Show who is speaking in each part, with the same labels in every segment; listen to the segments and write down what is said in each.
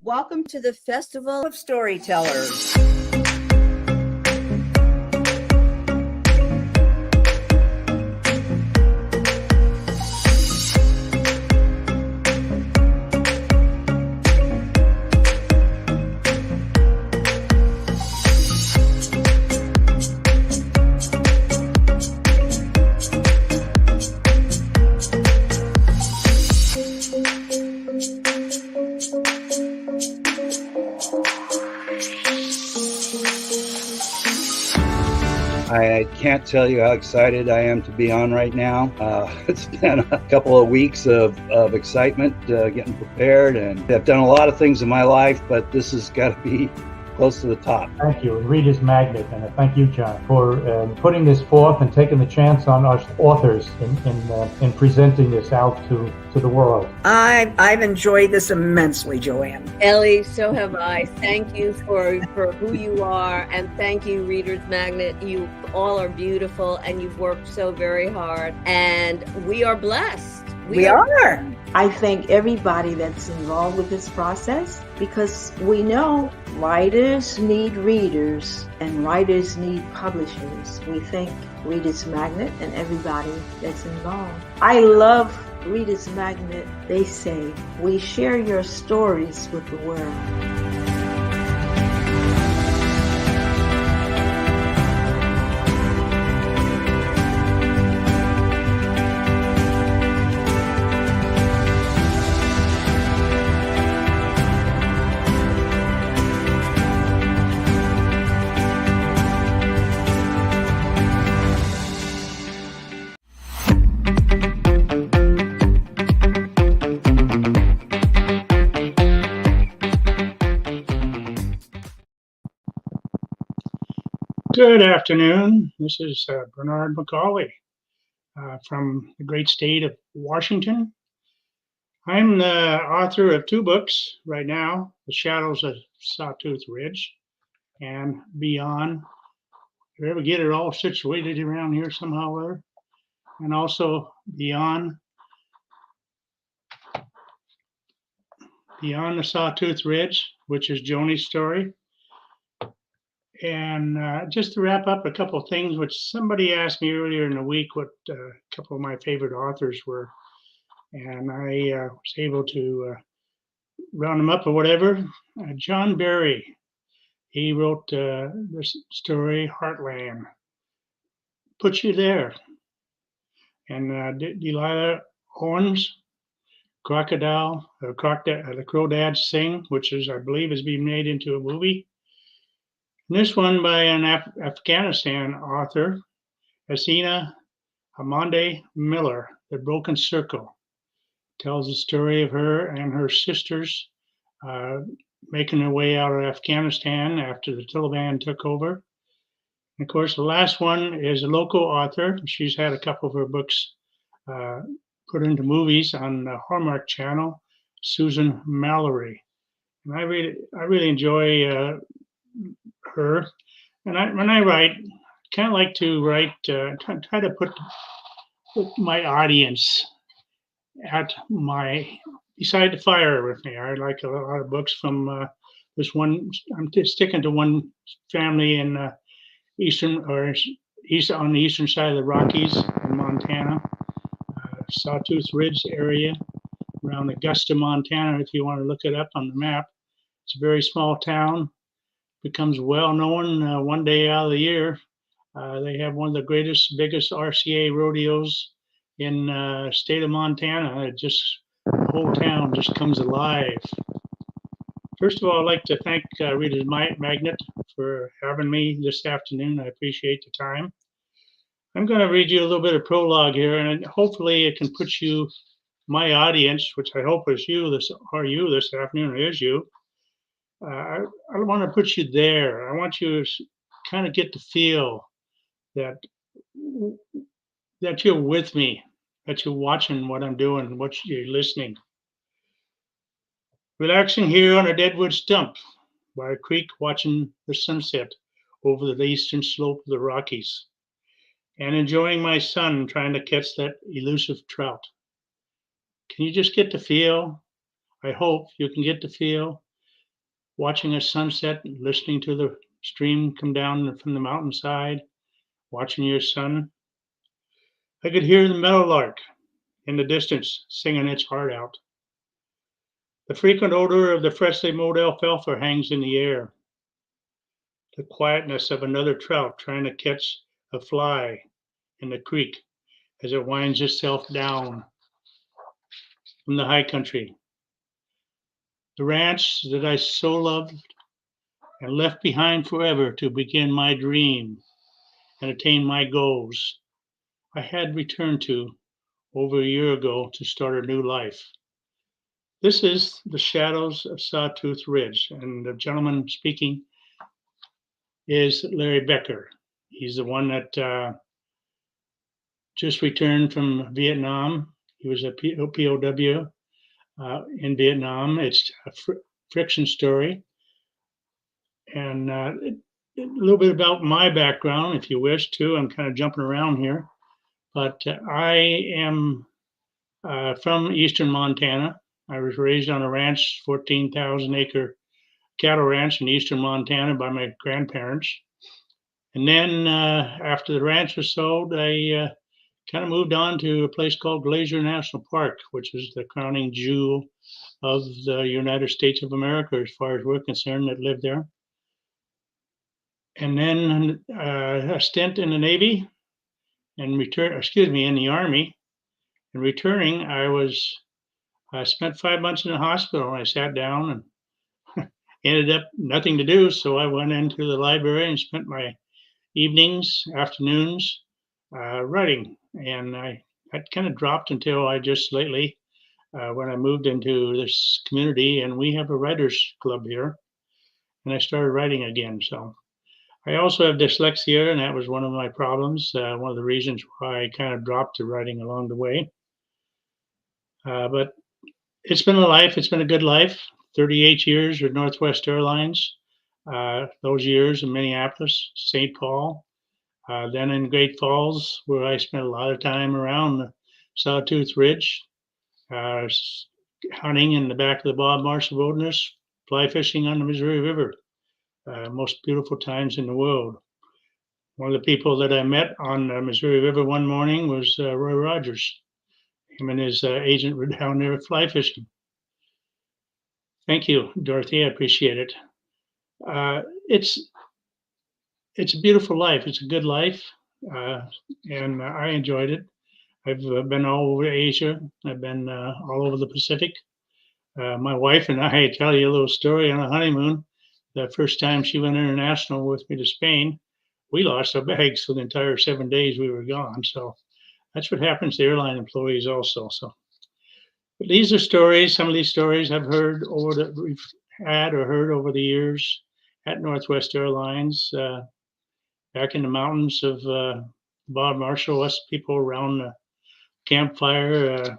Speaker 1: Welcome to the Festival of Storytellers.
Speaker 2: I can't tell you how excited I am to be on right now. It's been a couple of weeks of excitement getting prepared, and I've done a lot of things in my life, but this has got to be close to the top.
Speaker 3: Thank you, Reader's Magnet, and thank you, John, for putting this forth and taking the chance on us authors in presenting this out to the world.
Speaker 4: I've enjoyed this immensely, Joanne.
Speaker 5: Ellie, so have I. Thank you for who you are, and thank you, Reader's Magnet. You all are beautiful, and you've worked so very hard, and we are blessed.
Speaker 4: We are.
Speaker 6: I thank everybody that's involved with this process, because we know writers need readers and writers need publishers. We thank Reader's Magnet and everybody that's involved. I love Reader's Magnet. They say, we share your stories with the world.
Speaker 7: Good afternoon. This is Bernard McAuley from the great state of Washington. I'm the author of two books right now, The Shadows of Sawtooth Ridge and Beyond. If you ever get it all situated around here somehow or other. And also Beyond the Sawtooth Ridge, which is Joni's story. And just to wrap up a couple of things, which somebody asked me earlier in the week what a couple of my favorite authors were. And I was able to round them up or whatever. John Barry, he wrote this story, Heartland. Puts you there. And Delilah Owens, Crocodile, the Crawdads Sing, which is, I believe, is being made into a movie. This one by an Afghanistan author, Hasina Hamande Miller, The Broken Circle, tells the story of her and her sisters making their way out of Afghanistan after the Taliban took over. And of course, the last one is a local author. She's had a couple of her books put into movies on the Hallmark Channel, Susan Mallory. And I really enjoy her. And when I write, kind of like to write, try to put my audience at beside the fire with me. I like a lot of books from this one. I'm just sticking to one family in on the eastern side of the Rockies in Montana, Sawtooth Ridge area, around Augusta, Montana. If you want to look it up on the map, it's a very small town. Becomes well known one day out of the year. They have one of the biggest RCA rodeos in the state of Montana. The whole town just comes alive. First of all, I'd like to thank Reader's Magnet for having me this afternoon. I appreciate the time. I'm going to read you a little bit of prologue here, and hopefully it can put you, my audience, which I hope is you this afternoon, or is you. I want to put you there. I want you to kind of get the feel that you're with me, that you're watching what I'm doing, what you're listening. Relaxing here on a deadwood stump by a creek, watching the sunset over the eastern slope of the Rockies, and enjoying my son trying to catch that elusive trout. Can you just get the feel? I hope you can get the feel watching a sunset, listening to the stream come down from the mountainside, watching your sun. I could hear the meadowlark in the distance singing its heart out. The frequent odor of the freshly mowed alfalfa hangs in the air. The quietness of another trout trying to catch a fly in the creek as it winds itself down from the high country. The ranch that I so loved and left behind forever to begin my dream and attain my goals, I had returned to over a year ago to start a new life. This is The Shadows of Sawtooth Ridge, and the gentleman speaking is Larry Becker. He's the one that just returned from Vietnam. He was a POW in Vietnam. It's a friction story. And a little bit about my background, if you wish, too. I'm kind of jumping around here. But I am from eastern Montana. I was raised on a ranch, 14,000 acre cattle ranch in eastern Montana by my grandparents. And then after the ranch was sold, I kind of moved on to a place called Glacier National Park, which is the crowning jewel of the United States of America, as far as we're concerned, that lived there. And then a stint in the Navy and in the Army. And returning, I spent 5 months in the hospital. I sat down and ended up nothing to do. So I went into the library and spent my evenings, afternoons writing. And I kind of dropped until I just lately, when I moved into this community, and we have a writers club here, and I started writing again. So I also have dyslexia, and that was one of my problems, one of the reasons why I kind of dropped the writing along the way. But it's been a life. It's been a good life. 38 years with Northwest Airlines. Those years in Minneapolis, St. Paul, then in Great Falls, where I spent a lot of time around the Sawtooth Ridge, hunting in the back of the Bob Marshall Wilderness, fly fishing on the Missouri River. Most beautiful times in the world. One of the people that I met on the Missouri River one morning was Roy Rogers. Him and his agent were down there fly fishing. Thank you, Dorothy. I appreciate it. It's a beautiful life. It's a good life, and I enjoyed it. I've been all over Asia. I've been all over the Pacific. My wife and I tell you a little story on a honeymoon. The first time she went international with me to Spain, we lost our bags for the entire 7 days we were gone. So that's what happens to airline employees also. So but these are stories. Some of these stories I've heard we've had or heard over the years at Northwest Airlines, back in the mountains of Bob Marshall, us people around the campfire.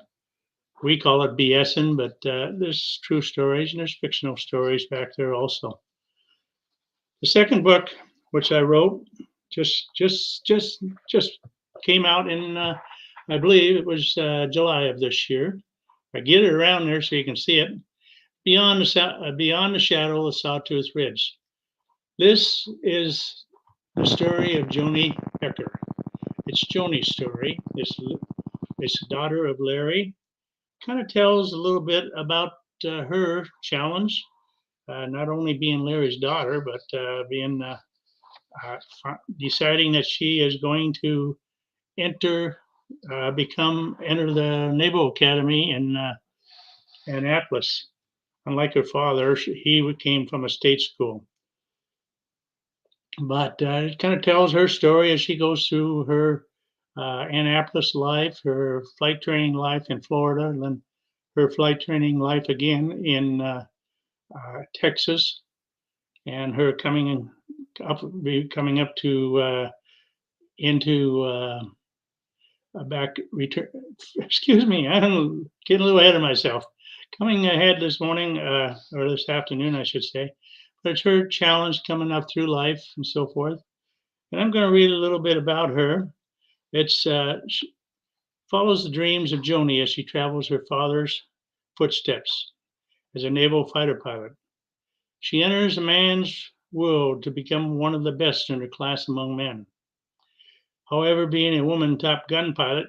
Speaker 7: We call it BSing, but there's true stories and there's fictional stories back there also. The second book, which I wrote, just came out in, I believe it was July of this year. I get it around there so you can see it. Beyond the Shadow of Sawtooth Ridge. This is the story of Joni Becker. It's Joni's story. It's the daughter of Larry. Kind of tells a little bit about her challenge. Not only being Larry's daughter, but being deciding that she is going to enter the Naval Academy in Annapolis. Unlike her father, he came from a state school. But it kind of tells her story as she goes through her Annapolis life, her flight training life in Florida, and then her flight training life again in Texas, and her coming up to into back return. Excuse me, I'm getting a little ahead of myself. Coming ahead this morning or this afternoon, I should say. But it's her challenge coming up through life and so forth. And I'm going to read a little bit about her. It's follows the dreams of Joni as she travels her father's footsteps as a naval fighter pilot. She enters a man's world to become one of the best in her class among men. However, being a woman Top Gun pilot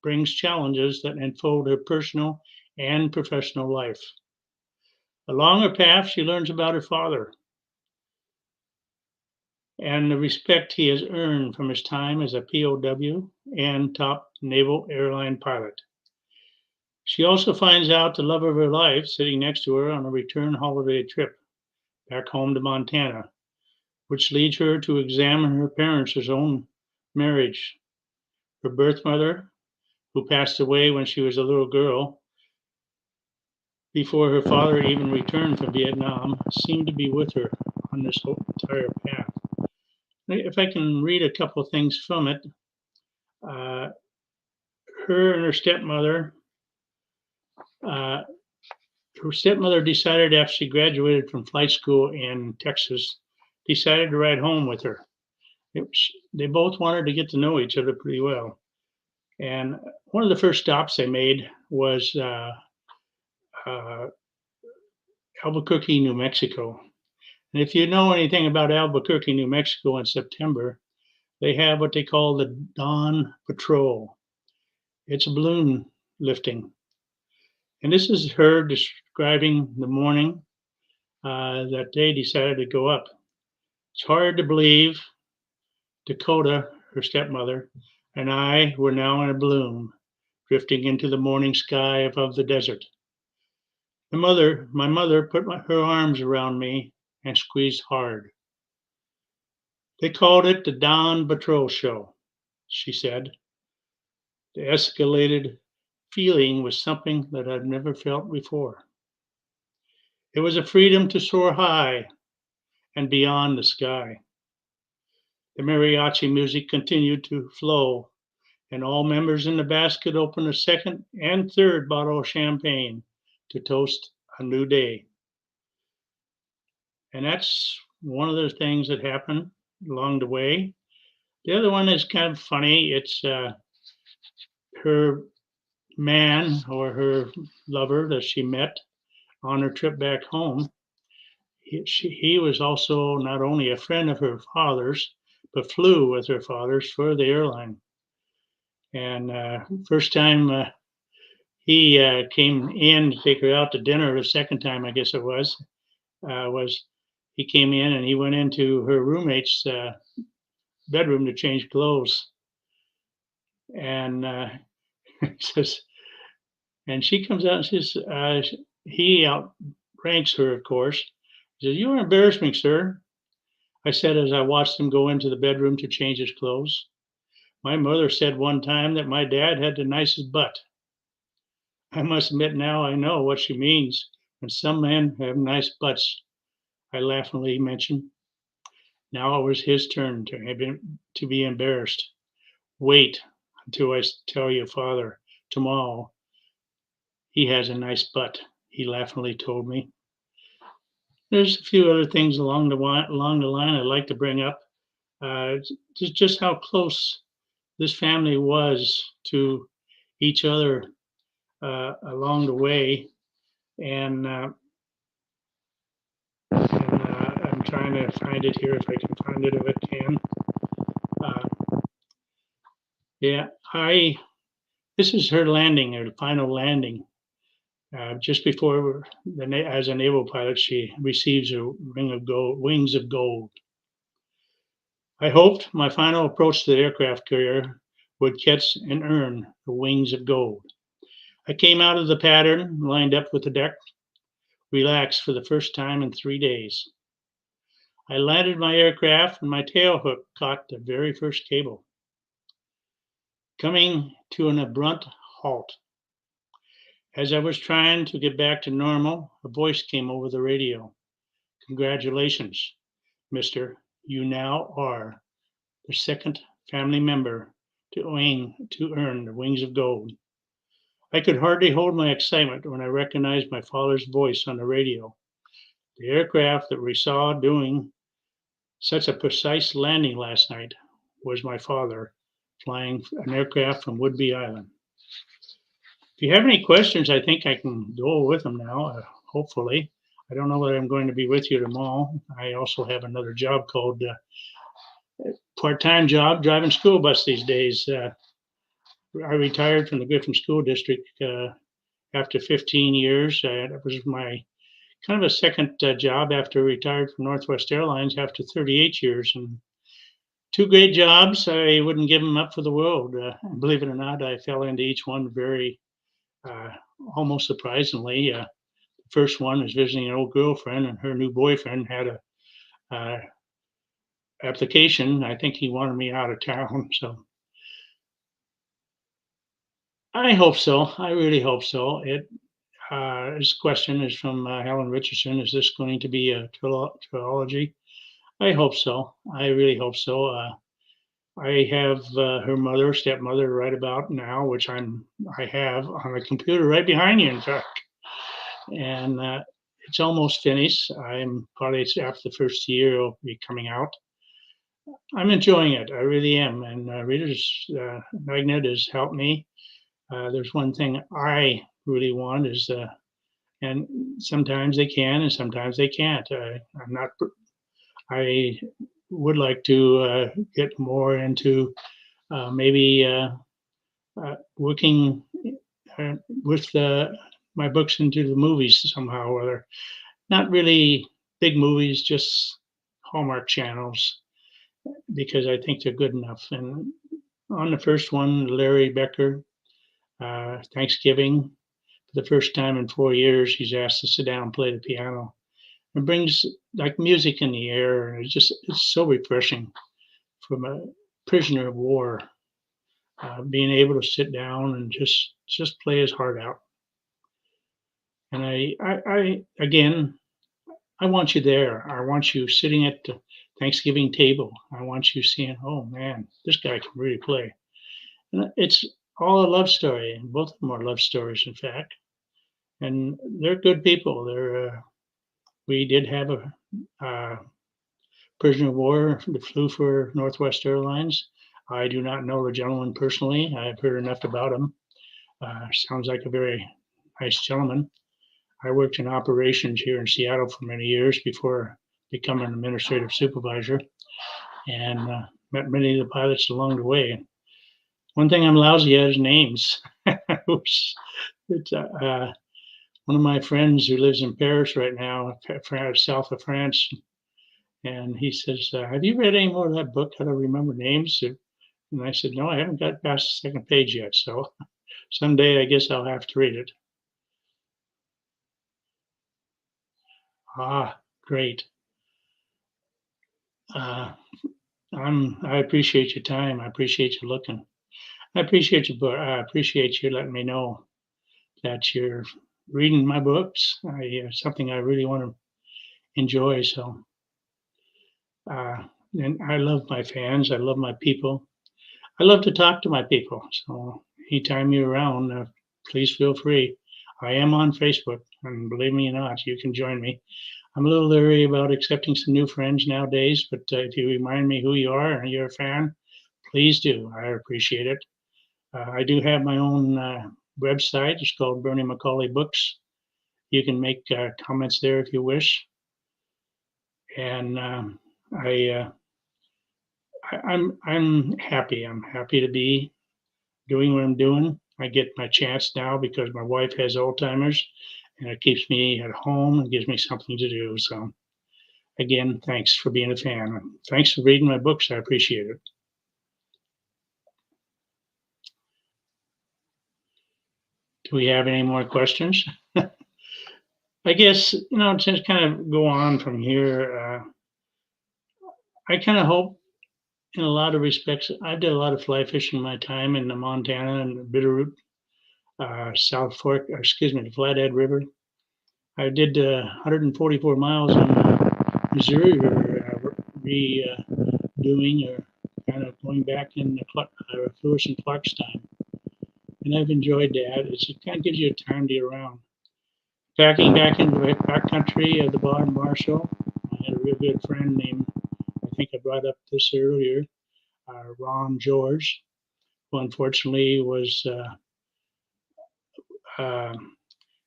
Speaker 7: brings challenges that unfold her personal and professional life. Along her path, she learns about her father and the respect he has earned from his time as a POW and top naval airline pilot. She also finds out the love of her life sitting next to her on a return holiday trip back home to Montana, which leads her to examine her parents' own marriage. Her birth mother, who passed away when she was a little girl, before her father even returned from Vietnam, seemed to be with her on this whole entire path. If I can read a couple of things from it, her and her stepmother decided after she graduated from flight school in Texas, decided to ride home with her. They both wanted to get to know each other pretty well. And one of the first stops they made was Albuquerque, New Mexico. And if you know anything about Albuquerque, New Mexico in September, they have what they call the Dawn Patrol. It's a balloon lifting. And this is her describing the morning that they decided to go up. It's hard to believe Dakota, her stepmother, and I were now in a balloon, drifting into the morning sky above the desert. My mother put her arms around me and squeezed hard. They called it the Dawn Patrol Show, she said. The escalated feeling was something that I'd never felt before. It was a freedom to soar high and beyond the sky. The mariachi music continued to flow, and all members in the basket opened a second and third bottle of champagne to toast a new day. And that's one of the things that happened along the way. The other one is kind of funny. It's her man or her lover that she met on her trip back home. He was also not only a friend of her father's, but flew with her father's for the airline. And first time he came in to take her out to dinner, the second time I guess it was he came in and he went into her roommate's bedroom to change clothes. And says, and she comes out and says, he outranks her, of course. He says, "You embarrass me, sir," I said as I watched him go into the bedroom to change his clothes. "My mother said one time that my dad had the nicest butt." I must admit now I know what she means when some men have nice butts, I laughingly mentioned. Now it was his turn to be embarrassed. "Wait until I tell you, Father, tomorrow. He has a nice butt," he laughingly told me. There's a few other things along the line I'd like to bring up. Just how close this family was to each other along the way. And I'm trying to find it here if I can find it, if I can. This is her landing, her final landing. Just before, as a naval pilot, she receives a wings of gold. I hoped my final approach to the aircraft carrier would catch and earn the wings of gold. I came out of the pattern, lined up with the deck, relaxed for the first time in 3 days. I landed my aircraft and my tail hook caught the very first cable, coming to an abrupt halt. As I was trying to get back to normal, a voice came over the radio. "Congratulations, mister. You now are the second family member to earn the wings of gold." I could hardly hold my excitement when I recognized my father's voice on the radio. The aircraft that we saw doing such a precise landing last night was my father, flying an aircraft from Whidbey Island. If you have any questions, I think I can go with them now, hopefully. I don't know whether I'm going to be with you tomorrow. I also have another job called part-time job driving school bus these days. I retired from the Griffin School District after 15 years. That was my kind of a second job after I retired from Northwest Airlines after 38 years. And two great jobs. I wouldn't give them up for the world. Believe it or not, I fell into each one very almost surprisingly. The first one was visiting an old girlfriend, and her new boyfriend had a application. I think he wanted me out of town, so I hope so. I really hope so. This question is from Helen Richardson. Is this going to be a trilogy? I hope so. I really hope so. I have her mother, stepmother, right about now, which I have on the computer right behind you, in fact, and it's almost finished. I'm probably after the first year it'll be coming out. I'm enjoying it. I really am, and Reader's Magnet has helped me. There's one thing I really want is, and sometimes they can, and sometimes they can't. I'm not. I would like to get more into maybe working with my books into the movies somehow or other. Not really big movies, just Hallmark channels, because I think they're good enough. And on the first one, Larry Becker, Thanksgiving, for the first time in 4 years, he's asked to sit down and play the piano. It brings like music in the air, and it's so refreshing from a prisoner of war, being able to sit down and just play his heart out. And I again, I want you there. I want you sitting at the Thanksgiving table. I want you seeing, oh man, this guy can really play. And it's all a love story, and both of them are love stories, in fact. And they're good people. We did have a prisoner of war that flew for Northwest Airlines. I do not know the gentleman personally. I've heard enough about him. Sounds like a very nice gentleman. I worked in operations here in Seattle for many years before becoming an administrative supervisor, and met many of the pilots along the way. One thing I'm lousy at is names. It's, one of my friends who lives in Paris right now, south of France, and he says, "Have you read any more of that book, How to Remember Names?" And I said, "No, I haven't got past the second page yet. So someday I guess I'll have to read it." Ah, great. I appreciate your time. I appreciate you looking. I appreciate your book. I appreciate you letting me know that you're reading my books. Something I really want to enjoy. So, and I love my fans. I love my people. I love to talk to my people. So anytime you're around, please feel free. I am on Facebook, and believe me or not, you can join me. I'm a little leery about accepting some new friends nowadays, but if you remind me who you are and you're a fan, please do. I appreciate it. I do have my own website. It's called Bernie McAuley Books. You can make comments there if you wish. And I'm happy. I'm happy to be doing what I'm doing. I get my chance now because my wife has Alzheimer's, and it keeps me at home and gives me something to do. So, again, thanks for being a fan. Thanks for reading my books. I appreciate it. Do we have any more questions? I guess, to kind of go on from here, I kind of hope in a lot of respects, I did a lot of fly fishing in my time in the Montana and the Bitterroot, South Fork, the Flathead River. I did 144 miles in the Missouri River, redoing or kind of going back in the Lewis and Clark's time. And I've enjoyed that. It kind of gives you a time to get around. Packing back into the backcountry of the Bar Marshall, I had a real good friend named, I think I brought up this earlier, Ron George, who unfortunately was,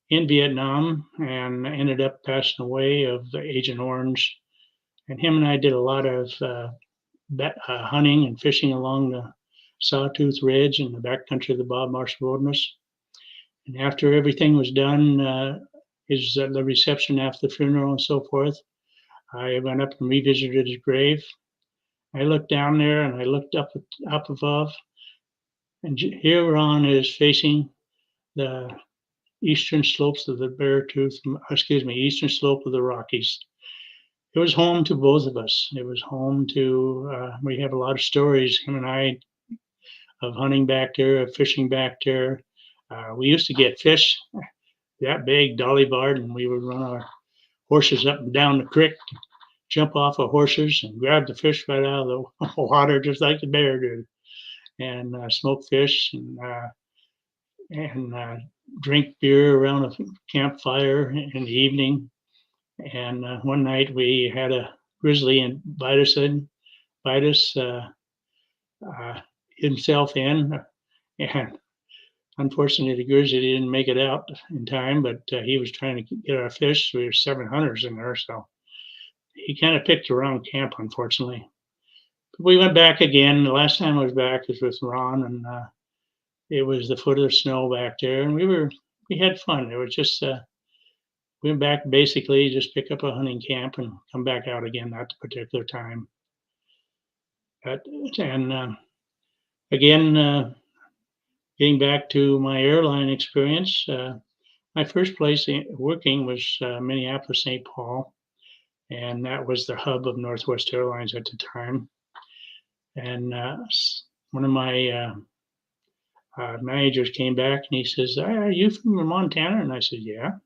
Speaker 7: in Vietnam and ended up passing away of Agent Orange. And him and I did a lot of hunting and fishing along the Sawtooth Ridge in the backcountry of the Bob Marsh Wilderness. And after everything was done, the reception after the funeral and so forth, I went up and revisited his grave. I looked down there and I looked up above, and here Ron is facing the eastern slopes of the eastern slope of the Rockies. It was home to both of us. It was home to, we have a lot of stories, him and I, of hunting back there, of fishing back there. We used to get fish that big, dolly barred, and we would run our horses up and down the creek, jump off of horses and grab the fish right out of the water, just like the bear did, and smoke fish and drink beer around a campfire in the evening. And one night we had a grizzly and bite us himself in, and unfortunately the grizzly didn't make it out in time, but he was trying to get our fish. We were 7 hunters in there, so he kind of picked the wrong camp, unfortunately. But we went back again. The last time I was back was with Ron, and it was the foot of the snow back there, and we had fun. It was just we went back basically just pick up a hunting camp and come back out again at the particular time. Again, getting back to my airline experience, my first place working was Minneapolis, St. Paul, and that was the hub of Northwest Airlines at the time. And one of my managers came back and he says, "Are you from Montana?" And I said, "Yeah."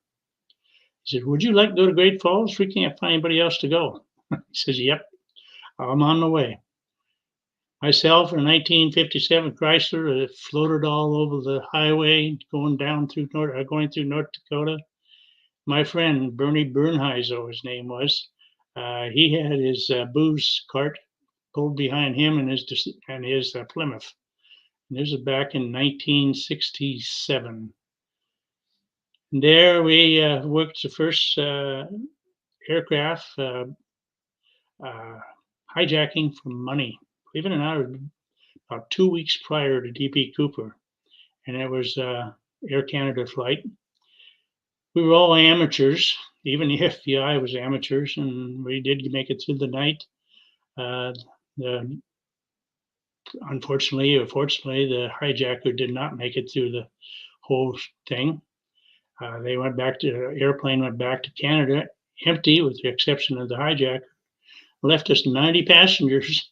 Speaker 7: He said, "Would you like to go to Great Falls? We can't find anybody else to go." He says, "Yep, I'm on my way." Myself, in 1957 Chrysler, floated all over the highway going through North Dakota. My friend Bernie Bernheiser, his name was, he had his booze cart pulled behind him and his Plymouth. And this was back in 1967. And there we worked the first aircraft hijacking for money. Believe it or not, it was about 2 weeks prior to DP Cooper, and it was Air Canada flight. We were all amateurs. Even the FBI was amateurs, and we did make it through the night. Unfortunately or fortunately, the hijacker did not make it through the whole thing. The airplane went back to Canada empty, with the exception of the hijacker. Left us 90 passengers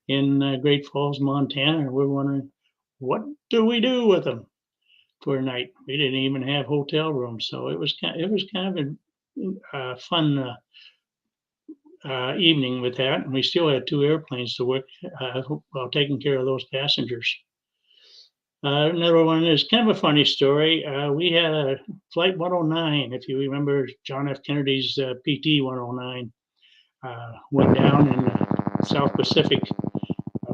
Speaker 7: in Great Falls, Montana, and we're wondering, what do we do with them for a night? We didn't even have hotel rooms, so it was kind of a fun evening with that. And we still had 2 airplanes to work while taking care of those passengers. Another one is kind of a funny story. We had a Flight 109, if you remember John F. Kennedy's PT 109, went down in the South Pacific.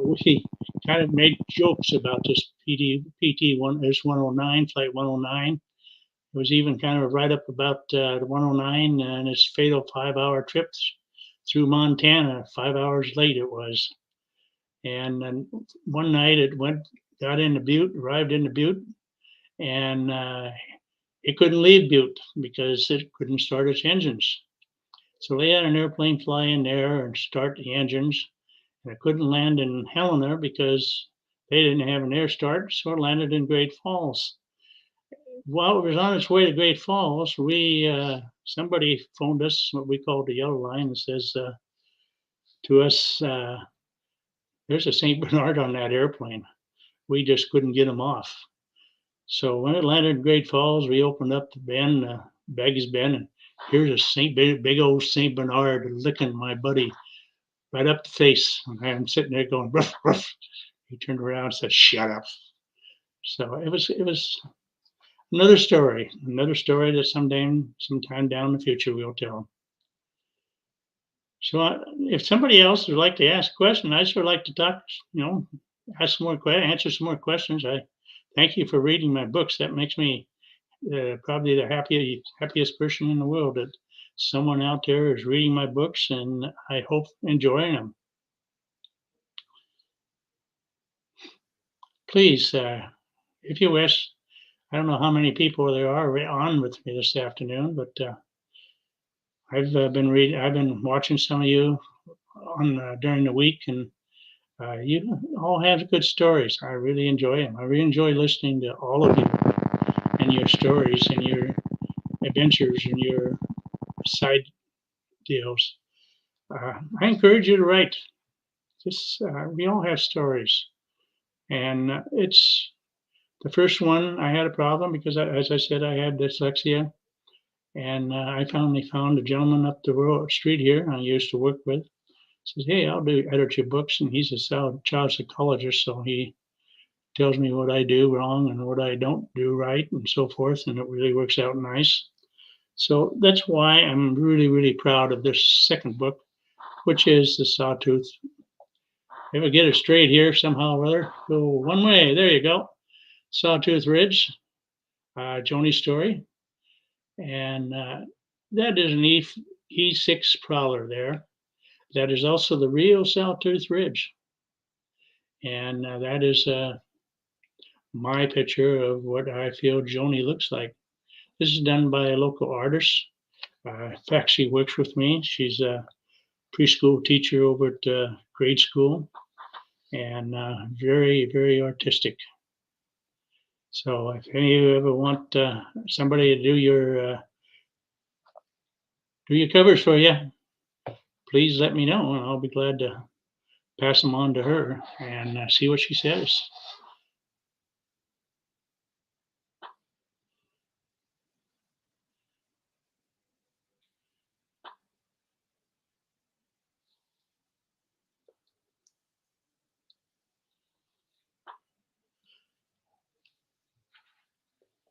Speaker 7: We kind of made jokes about this PT 109, Flight 109. It was even kind of right up about the 109 and its fatal 5-hour trip through Montana. 5 hours late it was. And then one night it arrived into Butte, and it couldn't leave Butte because it couldn't start its engines. So they had an airplane fly in there and start the engines, and it couldn't land in Helena because they didn't have an air start, so it landed in Great Falls. While it was on its way to Great Falls, somebody phoned us, what we called the yellow line, and says to us, "There's a St. Bernard on that airplane. We just couldn't get him off." So when it landed in Great Falls, we opened up the bin, baggage bin, and here's a big old St. Bernard licking my buddy right up the face. And I'm sitting there going, "Ruff, ruff." He turned around and said, "Shut up." So it was another story that sometime down in the future we'll tell. So if somebody else would like to ask a question, I'd sort of like to talk, answer some more questions. I thank you for reading my books. That makes me probably the happiest person in the world that someone out there is reading my books, and I hope enjoying them. Please, if you wish, I don't know how many people there are on with me this afternoon, but I've been watching some of you on during the week, and you all have good stories. I really enjoy them. I really enjoy listening to all of you and your stories and your adventures and your side deals. I encourage you to write. Just we all have stories, and it's the first one. I had a problem because, as I said, I had dyslexia, and I finally found a gentleman up the street here I used to work with. Says, "Hey, I'll edit your books," and he's a child psychologist, so he tells me what I do wrong and what I don't do right, and so forth, and it really works out nice. So that's why I'm really, really proud of this second book, which is The Sawtooth. If I get it straight here somehow or other, go one way. There you go. Sawtooth Ridge, Joni's story. And that is an E6 prowler there. That is also the real Sawtooth Ridge. And that is my picture of what I feel Joni looks like. This is done by a local artist. In fact, she works with me. She's a preschool teacher over at grade school, and very, very artistic. So if any of you ever want somebody to do your covers for you, please let me know, and I'll be glad to pass them on to her and see what she says.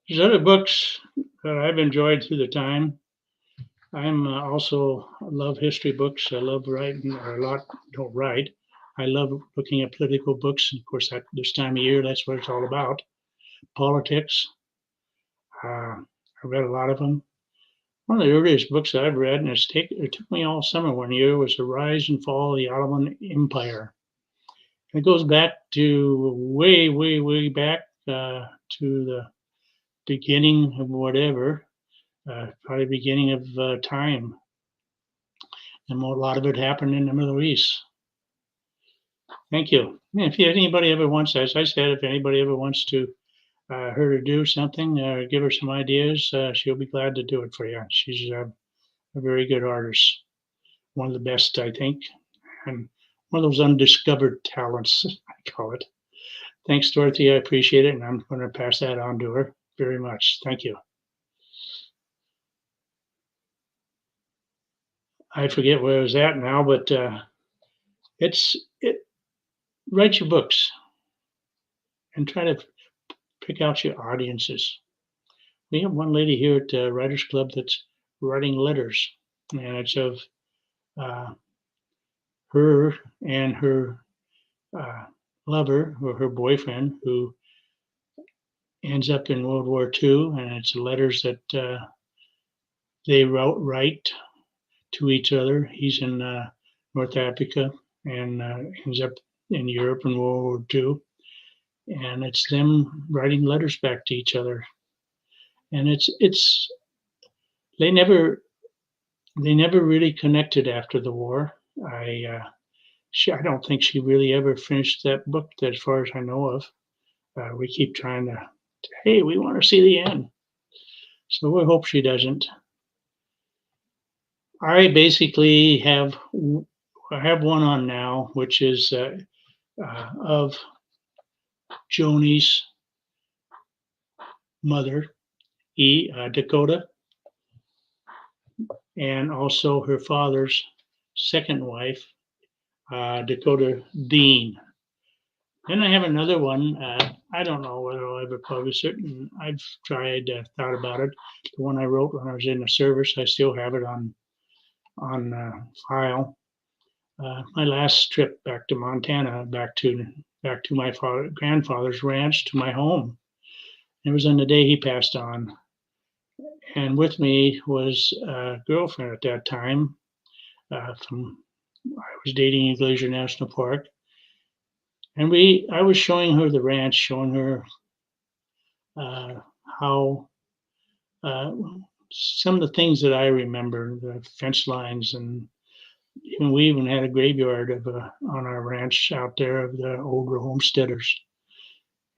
Speaker 7: There's other books that I've enjoyed through the time. I'm also love history books. I love writing, or a lot don't write. I love looking at political books. Of course, this time of year, that's what it's all about. Politics. I read a lot of them. One of the earliest books I've read, and it took me all summer one year, was The Rise and Fall of the Ottoman Empire. It goes back to way, way, way back to the beginning of whatever, probably beginning of time. And a lot of it happened in the Middle East. Thank you. If anybody ever wants, as I said, if anybody ever wants to her to do something or give her some ideas, she'll be glad to do it for you. She's a very good artist, one of the best, I think, and one of those undiscovered talents, I call it. Thanks, Dorothy. I appreciate it, and I'm going to pass that on to her very much. Thank you. I forget where I was at now, but write your books and try to pick out your audiences. We have one lady here at the Writers Club that's writing letters, and it's of her and her lover or her boyfriend who ends up in World War II, and it's letters that they write to each other. He's in North Africa and ends up in Europe in World War II, and it's them writing letters back to each other. And they never really connected after the war. I don't think she really ever finished that book, as far as I know of. We keep trying to, hey, we want to see the end. So we hope she doesn't. I basically I have one on now, which is of Joni's mother, Dakota, and also her father's second wife, Dakota Dean. Then I have another one. I don't know whether I'll ever publish it, and I've thought about it. The one I wrote when I was in the service, I still have it on file. My last trip back to Montana, back to my grandfather's ranch, to my home. It was on the day he passed on. And with me was a girlfriend at that time. I was dating in Glacier National Park, and I was showing her the ranch, showing her how some of the things that I remember, the fence lines, and we even had a graveyard on our ranch out there of the older homesteaders.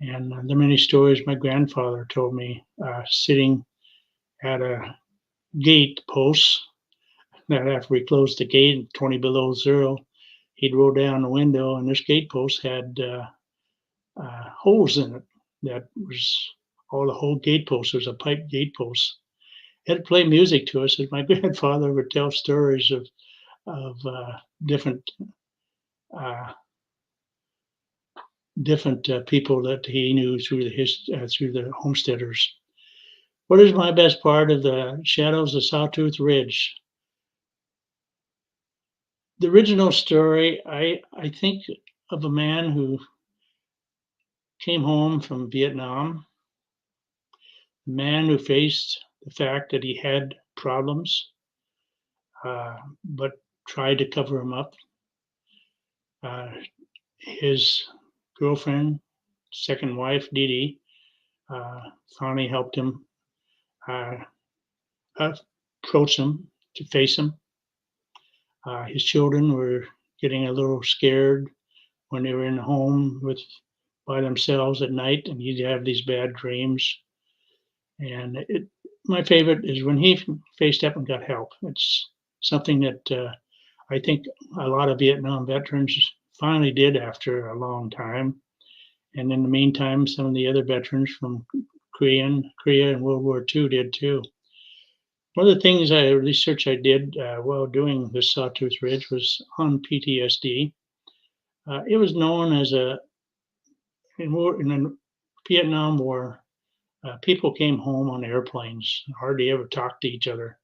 Speaker 7: And the many stories my grandfather told me, sitting at a gate post, that after we closed the gate at 20 below zero, he'd roll down the window, and this gate post had holes in it. That was all the whole gate post. There was a pipe gate post. He had to play music to us, as my grandfather would tell stories of different people that he knew through the homesteaders. What is my best part of the Shadows of Sawtooth Ridge? The original story, I think of a man who came home from Vietnam, a man who faced the fact that he had problems, but tried to cover them up. His girlfriend, second wife, Dee Dee, finally helped him approach him, to face him. His children were getting a little scared when they were in the home by themselves at night, and he'd have these bad dreams. And my favorite is when he faced up and got help. It's something that I think a lot of Vietnam veterans finally did after a long time. And in the meantime, some of the other veterans from Korea and World War II did too. One of the things research I did while doing this Sawtooth Ridge was on PTSD. It was known as in the Vietnam War, people came home on airplanes, hardly ever talked to each other.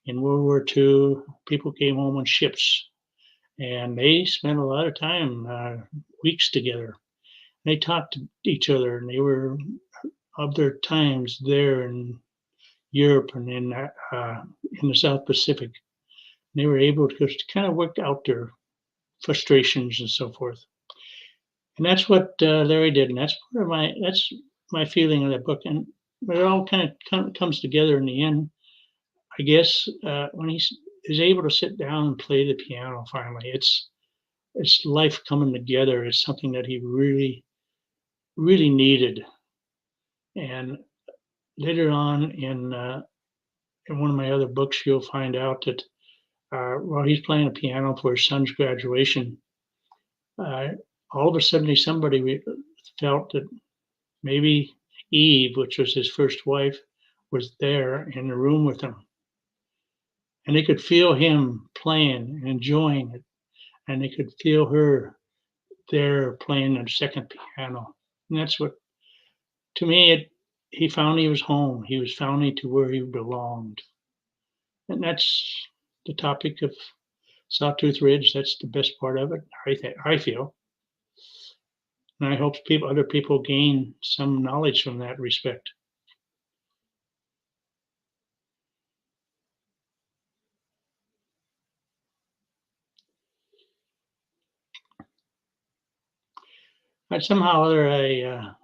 Speaker 7: In World War II, people came home on ships, and they spent a lot of time, weeks together. They talked to each other, and they were of their times there in Europe and in the South Pacific. They were able to kind of work out their frustrations and so forth. And that's what Larry did, and that's my feeling of that book. And it all kind of comes together in the end, I guess, when he is able to sit down and play the piano finally. It's life coming together. It's something that he really, really needed. And later on in one of my other books, you'll find out that while he's playing the piano for his son's graduation, all of a sudden somebody felt that maybe Eve, which was his first wife, was there in the room with him. And they could feel him playing and enjoying it. And they could feel her there playing the second piano. And that's what, to me, he found he was home. He was found to where he belonged. And that's the topic of Sawtooth Ridge. That's the best part of it, I feel. And I hope other people gain some knowledge from that respect. But somehow or other,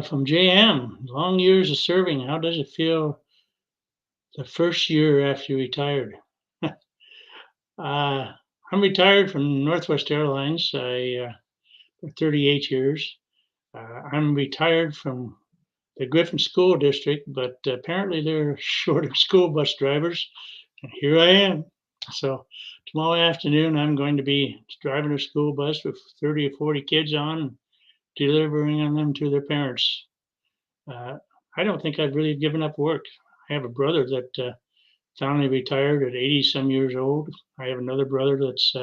Speaker 7: from JM, long years of serving, how does it feel the first year after you retired? I'm retired from Northwest Airlines for 38 years. I'm retired from the Griffin School District, but apparently they're short of school bus drivers, and here I am. So tomorrow afternoon, I'm going to be driving a school bus with 30 or 40 kids on, delivering them to their parents. I don't think I've really given up work. I have a brother that finally retired at 80 some years old. I have another brother that's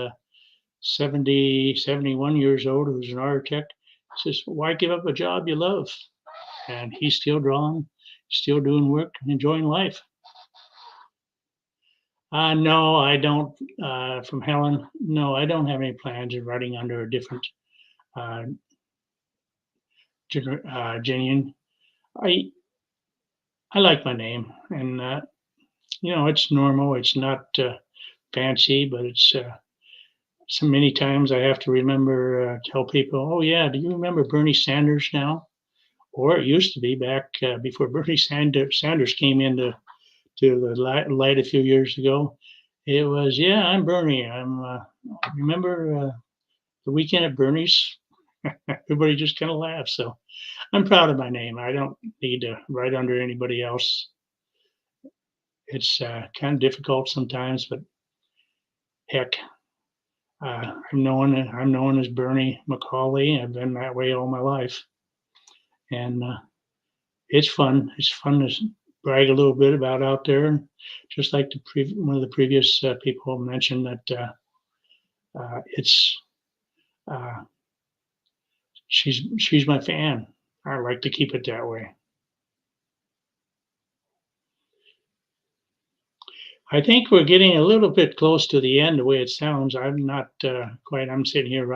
Speaker 7: 70, 71 years old who's an architect. He says, why give up a job you love? And he's still drawing, still doing work, and enjoying life. No, I don't. From Helen, no, I don't have any plans of writing under a different Jinian. I like my name, and it's normal. It's not fancy, but it's so many times I have to remember tell people, "Oh yeah, do you remember Bernie Sanders now?" Or it used to be back before Bernie Sanders came into the light a few years ago. It was, "Yeah, I'm Bernie. Remember the weekend at Bernie's?" Everybody just kind of laughs. So I'm proud of my name. I don't need to write under anybody else. It's kind of difficult sometimes, but heck, I'm known as Bernie McAuley. I've been that way all my life, and it's fun. It's fun to brag a little bit about out there. Just like one of the previous people mentioned that it's she's my fan. I like to keep it that way. I think we're getting a little bit close to the end the way it sounds. I'm not quite. I'm sitting here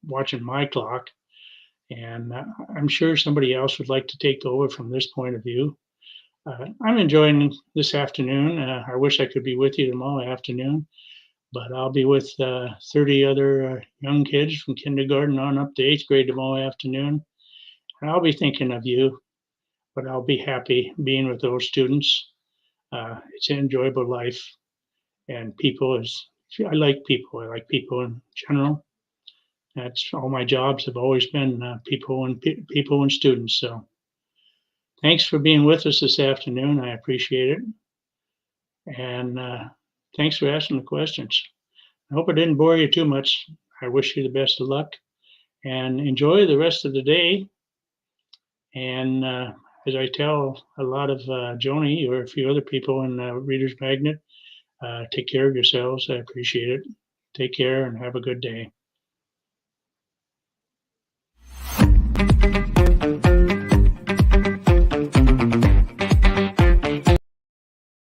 Speaker 7: watching my clock, and I'm sure somebody else would like to take over from this point of view. I'm enjoying this afternoon. I wish I could be with you tomorrow afternoon, but I'll be with 30 other young kids from kindergarten on up to 8th grade tomorrow afternoon. And I'll be thinking of you, but I'll be happy being with those students. It's an enjoyable life, and I like people. I like people in general. That's all my jobs have always been people and students. So thanks for being with us this afternoon. I appreciate it. And thanks for asking the questions. I hope I didn't bore you too much. I wish you the best of luck and enjoy the rest of the day. And as I tell a lot of Joni or a few other people in Reader's Magnet, take care of yourselves. I appreciate it. Take care and have a good day.